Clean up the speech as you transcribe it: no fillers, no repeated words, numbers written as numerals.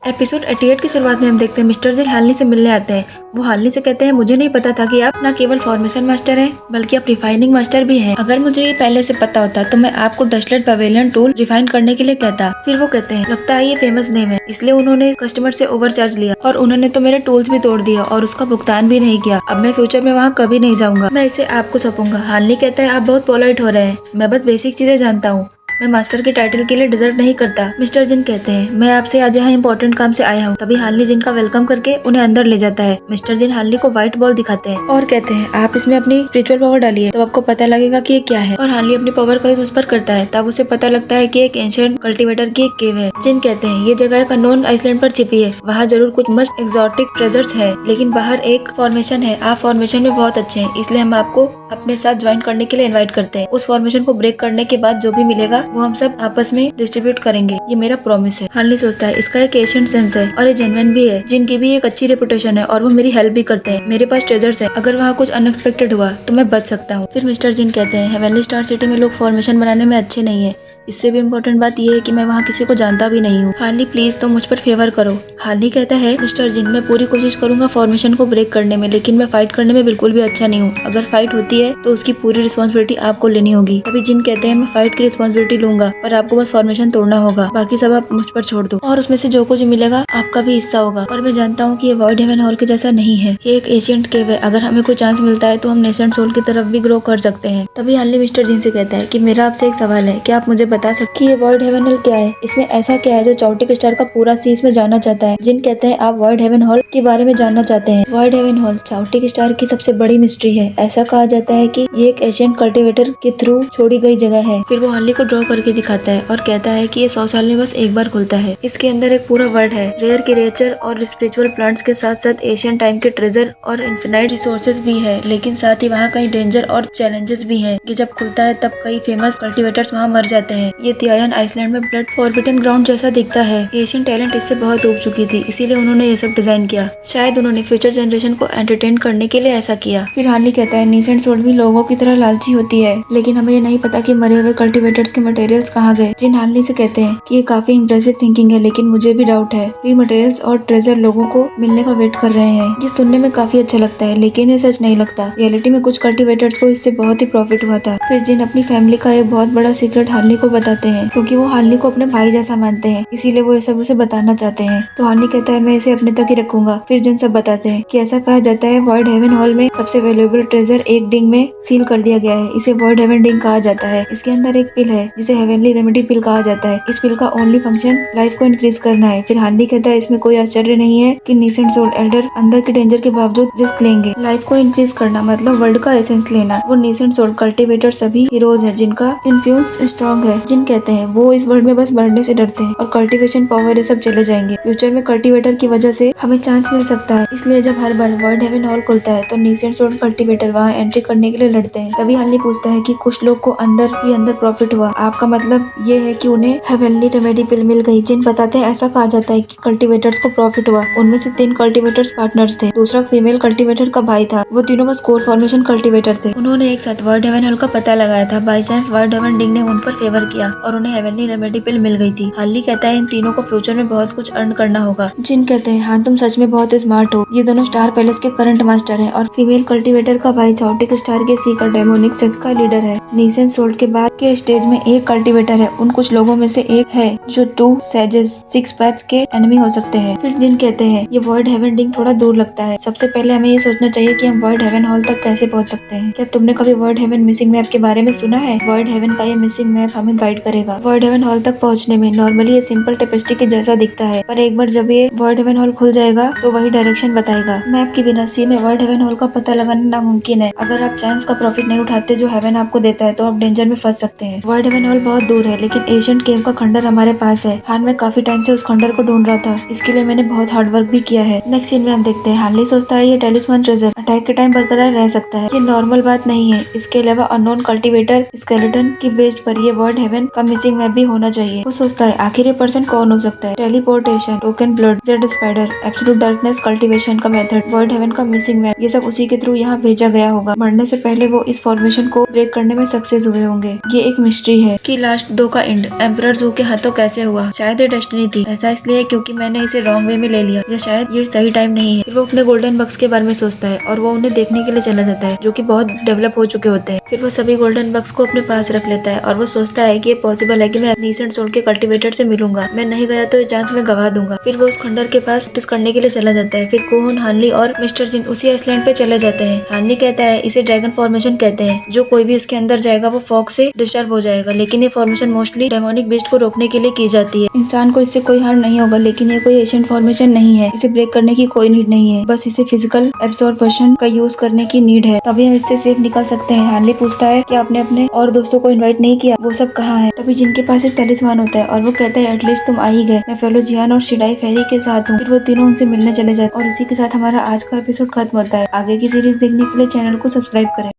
Episode 88 की शुरुआत में हम देखते हैं मिस्टर जिन हालनी से मिलने आते हैं। वो हालनी से कहते हैं, मुझे नहीं पता था कि आप न केवल फॉर्मेशन मास्टर हैं बल्कि आप रिफाइनिंग मास्टर भी हैं। अगर मुझे ये पहले से पता होता तो मैं आपको डस्टलेट पवेलियन टूल रिफाइन करने के लिए कहता। फिर वो कहते हैं, लगता है ये फेमस नेम है इसलिए उन्होंने कस्टमर से ओवरचार्ज लिया और उन्होंने तो मेरे टूल्स भी तोड़ दिया और उसका भुगतान भी नहीं किया। अब मैं फ्यूचर में वहाँ कभी नहीं जाऊंगा, मैं इसे आपको सौंपूंगा। हालनी कहता है, आप बहुत पोलाइट हो रहे हैं, मैं बस बेसिक चीजें जानता हूँ, मैं मास्टर के टाइटल के लिए डिजर्व नहीं करता। मिस्टर जिन कहते हैं, मैं आपसे आज यहाँ इम्पोर्टेंट काम से आया हूँ। तभी हालनी जिन का वेलकम करके उन्हें अंदर ले जाता है। मिस्टर जिन हालनी को व्हाइट बॉल दिखाते हैं और कहते हैं, आप इसमें अपनी स्पिरिचुअल पावर डालिए तो आपको पता लगेगा कि ये क्या है। और हालनी अपनी पावर का यूज उस पर करता है, तब उसे पता लगता है कि एक एंशिएंट कल्टीवेटर की एक केव है। जिन कहते हैं, ये जगह एक अननोन आइसलैंड पर छिपी है, वहाँ जरूर कुछ मस्ट एक्सोटिक ट्रेजर्स है, लेकिन बाहर एक फॉर्मेशन है, आप फॉर्मेशन में बहुत अच्छे हैं, इसलिए हम आपको अपने साथ ज्वाइन करने के लिए इन्वाइट करते हैं। उस फॉर्मेशन को ब्रेक करने के बाद जो भी मिलेगा वो हम सब आपस में डिस्ट्रीब्यूट करेंगे, ये मेरा प्रॉमिस है। हालनी सोचता है, इसका एक एशियंट सेंस है और ये जेन्युइन भी है। जिनकी भी एक अच्छी रेपुटेशन है और वो मेरी हेल्प भी करते हैं। मेरे पास ट्रेजर्स है, अगर वहाँ कुछ अनएक्सपेक्टेड हुआ तो मैं बच सकता हूँ। फिर मिस्टर जिन कहते हैं, हेवनली स्टार सिटी में लोग फॉर्मेशन बनाने में अच्छे नहीं है, इससे भी इम्पोर्टेंट बात यह है कि मैं वहाँ किसी को जानता भी नहीं हूँ। हार्ली प्लीज तो मुझ पर फेवर करो। हार्ली कहता है, मिस्टर जिन मैं पूरी कोशिश करूंगा फॉर्मेशन को ब्रेक करने में, लेकिन मैं फाइट करने में बिल्कुल भी अच्छा नहीं हूँ। अगर फाइट होती है तो उसकी पूरी रिस्पॉन्सिबिलिटी आपको लेनी होगी। तभी जिन कहते हैं, मैं फाइट की रिस्पॉन्सिबिलिटी लूंगा पर आपको बस फॉर्मेशन तोड़ना होगा, बाकी सब आप मुझ पर छोड़ दो और उसमें से जो कुछ मिलेगा आपका भी हिस्सा होगा। और मैं जानता हूँ कि ये वॉइड हेवन हॉल के जैसा नहीं है, ये एक एशियंट केव है, अगर हमें कोई चांस मिलता है तो हम नेसेंट सोल की तरफ भी ग्रो कर सकते हैं। तभी हार्ली मिस्टर जिन से कहता है कि मेरा आपसे एक सवाल है, क्या आप मुझे बता सकते हैं वॉइड हेवन हॉल क्या है? इसमें ऐसा क्या है जो चाउटिक स्टार का पूरा सीज में जानना चाहता है? जिन कहते हैं, आप वॉइड हेवन हॉल के बारे में जानना चाहते हैं। वॉइड हेवन हॉल चाउटिक स्टार की सबसे बड़ी मिस्ट्री है। ऐसा कहा जाता है कि ये एक एशियंट कल्टीवेटर के थ्रू छोड़ी गई जगह है। फिर वो हार्ली को ड्रॉ करके दिखाता है और कहता है कि ये 100 साल में बस एक बार खुलता है। इसके अंदर एक पूरा वर्ल्ड है, रेयर क्रिएचर और स्पिरिचुअल प्लांट्स के साथ साथ एशियन टाइम के ट्रेजर और इन्फिनाइट रिसोर्सेज भी है, लेकिन साथ ही वहाँ कई डेंजर और चैलेंजेस भी हैं कि जब खुलता है तब कई फेमस कल्टीवेटर्स वहाँ मर जाते हैं। ये तियायन आइसलैंड में ब्लड फॉरबिडन ग्राउंड जैसा दिखता है। एशियन टैलेंट इससे बहुत ऊब चुकी थी, इसीलिए उन्होंने ये सब डिजाइन किया। शायद उन्होंने फ्यूचर जनरेशन को एंटरटेन करने के लिए ऐसा किया। फिर हार्ली कहता है, नीसेंट सोल भी लोगों की तरह लालची होती है, लेकिन हमें ये नहीं पता कि मरे हुए कल्टीवेटर्स के मटेरियल्स कहाँ गए। जिन हार्ली से कहते हैं कि ये काफी इम्प्रेसिव थिंकिंग है, लेकिन मुझे भी डाउट है। फ्री मटेरियल्स और ट्रेजर लोगों को मिलने का वेट कर रहे हैं, जिस सुनने में काफी अच्छा लगता है, लेकिन ये सच नहीं लगता। रियलिटी में कुछ कल्टीवेटर्स को इससे बहुत ही प्रॉफिट हुआ था। फिर जिन अपनी फैमिली का एक बहुत बड़ा सीक्रेट हार्ली को बताते हैं, क्योंकि वो हार्ली को अपने भाई जैसा मानते हैं, इसीलिए वो ये सब उसे बताना चाहते हैं। तो हार्ली कहता है, मैं इसे अपने तक ही रखूंगा। फिर जिन सब बताते हैं कि ऐसा कहा जाता है, वॉइड हेवन हॉल में सबसे वैल्यूएबल ट्रेजर एक डिंग में सील कर दिया गया है। इसे वॉइड हेवन डिंग कहा जाता है। इसके अंदर एक पिल है जिसे हेवनली रेमेडी पिल कहा जाता है। इस पिल का ओनली फंक्शन लाइफ को इंक्रीज करना है। फिर हार्ली कहता है, इसमें कोई आश्चर्य नहीं है कि नीसेंट सोल एल्डर अंदर के डेंजर के बावजूद रिस्क लेंगे। लाइफ को इंक्रीज करना मतलब वर्ल्ड का एसेंस लेना। वो नीसेंट सोल कल्टीवेटर सभी हीरोज है जिनका इन्फ्लुएंस स्ट्रॉन्ग है। जिन कहते हैं, वो इस वर्ल्ड में बस बढ़ने से डरते हैं और कल्टीवेशन पावर ये सब चले जाएंगे। फ्यूचर में कल्टीवेटर की वजह से हमें चांस मिल सकता है, इसलिए जब हर बार वॉइड हेवन हॉल खुलता है तो नीसेंट सोल कल्टीवेटर वहाँ एंट्री करने के लिए लड़ते हैं। तभी हार्ली पूछता है कि कुछ लोग को अंदर ही अंदर प्रॉफिट हुआ, आपका मतलब ये है कि उन्हें हेवनली रेमेडी पिल मिल गई। जिन बताते हैं, ऐसा कहा जाता है कि कल्टीवेटर्स को प्रॉफिट हुआ। उनमें से 3 कल्टीवेटर्स पार्टनर्स थे, दूसरा फीमेल कल्टीवेटर का भाई था। वो तीनों बस कोर फॉर्मेशन कल्टीवेटर थे। उन्होंने एक साथ वॉइड हेवन हॉल का पता लगाया था। बाई चांस वॉइड हेवन डिंग ने उन पर फेवर किया और उन्हें हेवनली रेमेडी पिल मिल गई थी। हार्ली कहता है, इन तीनों को फ्यूचर में बहुत कुछ अर्न करना होगा। जिन कहते हैं, हाँ तुम सच में बहुत स्मार्ट हो। ये दोनों स्टार पैलेस के करंट मास्टर हैं और फीमेल कल्टीवेटर का भाई चाउटिक स्टार के सीकर डेमोनिक सेट का लीडर है। नीसेंट सोल के बाद के स्टेज में एक कल्टीवेटर है, उन कुछ लोगों में से एक है जो 2 सेजेस 6 पैथ्स के एनिमी हो सकते हैं। फिर जिन कहते हैं, ये वॉइड हेवन डिंग थोड़ा दूर लगता है। सबसे पहले हमें ये सोचना चाहिए कि हम वॉइड हेवन हॉल तक कैसे पहुंच सकते हैं। क्या तुमने कभी वॉइड हेवन मिसिंग मैप के बारे में सुना है? वॉइड हेवन का ये मिसिंग मैप हमें गाइड करेगा। वॉइड हेवन हॉल तक पहुंचने में नॉर्मली ये सिंपल टेपेस्ट्री के जैसा दिखता है, पर एक बार जब ये वॉइड हेवन हॉल खुल जाएगा तो वही डायरेक्शन बताएगा। मैप के बिना सी में वॉइड हेवन हॉल का पता लगाना नामुमकिन है। अगर आप चांस का प्रॉफिट नहीं उठाते जो हेवन आपको देता है तो आप डेंजर में फंस सकते हैं। वॉइड हेवन हॉल बहुत दूर है, लेकिन एशियंट केव का खंडर हमारे पास है। हाल मैं काफी टाइम से उस खंडर को ढूंढ रहा था, इसके लिए मैंने बहुत हार्ड वर्क भी किया है। नेक्स्ट सीन में हम देखते हैं, हार्ली सोचता है ये टेलिस्मान ट्रेजर अटैक के टाइम बरकरार रह सकता है। ये नॉर्मल बात नहीं है। इसके अलावा अननोन कल्टीवेटर स्केलेटन की बेस्ड पर ये वॉइड हेवन का मिसिंग मैप भी होना चाहिए। वो सोचता है, आखिर ये पर्सन कौन हो सकता है? Teleportation token dragon blood, Z spider, absolute darkness cultivation का मेथड, वॉइड हेवन का मिसिंग मैप, ये सब उसी के थ्रू यहाँ भेजा गया होगा। मरने से पहले वो इस फॉर्मेशन को ब्रेक करने में सक्सेस हुए होंगे। ये एक मिस्ट्री है कि लास्ट 2 का एंड एम्परर ज़ू के हाथों कैसे हुआ। शायद ये डेस्टिनी थी, ऐसा इसलिए क्योंकि मैंने इसे रॉन्ग वे में ले लिया, या शायद ये सही टाइम नहीं है। फिर वो अपने गोल्डन बक्स के बारे में सोचता है और वो उन्हें देखने के लिए चला जाता है, जो कि बहुत डेवलप हो चुके होते हैं। फिर वो सभी गोल्डन बक्स को अपने पास रख लेता है और वो सोचता है कि ये पॉसिबल है कि मैं नीसेंट सोल के कल्टीवेटर से मिलूंगा। मैं नहीं गया तो ये चांस मैं गवा दूंगा। फिर वो उस खंडर के पास प्रैक्टिस करने के लिए चला जाता है। फिर कोहुन, हानली और मिस्टर जिन उसी आइसलैंड पे चले जाते हैं। हानली कहता है इसे ड्रैगन फॉर्मेशन कहते हैं, जो कोई भी इसके अंदर जाएगा वो फॉग से डिस्टर्ब हो जाएगा, लेकिन ये फॉर्मेशन मोस्टली डेमोनिक बीस्ट को रोकने के लिए की जाती है। इंसान को इससे कोई हार्म नहीं होगा, लेकिन ये कोई एशियंट फॉर्मेशन नहीं है, इसे ब्रेक करने की कोई नीड नहीं है, बस इसे फिजिकल एब्जॉर्प्शन का यूज करने की नीड है, तभी हम इससे सेफ निकल सकते हैं। हानली पूछता है कि आपने अपने और दोस्तों को इन्वाइट नहीं किया, वो सब कहाँ है? तभी जिनके पास एक तलिस्मान होता है और वो कहता है एटलीस्ट तुम आ ही गए, मैं फेलो जियान और शिडाई फेरी के साथ हूँ। फिर वो तीनों उनसे मिलने चले जाते और इसी के साथ हमारा आज का एपिसोड खत्म होता है। आगे की सीरीज देखने के लिए चैनल को सब्सक्राइब करें।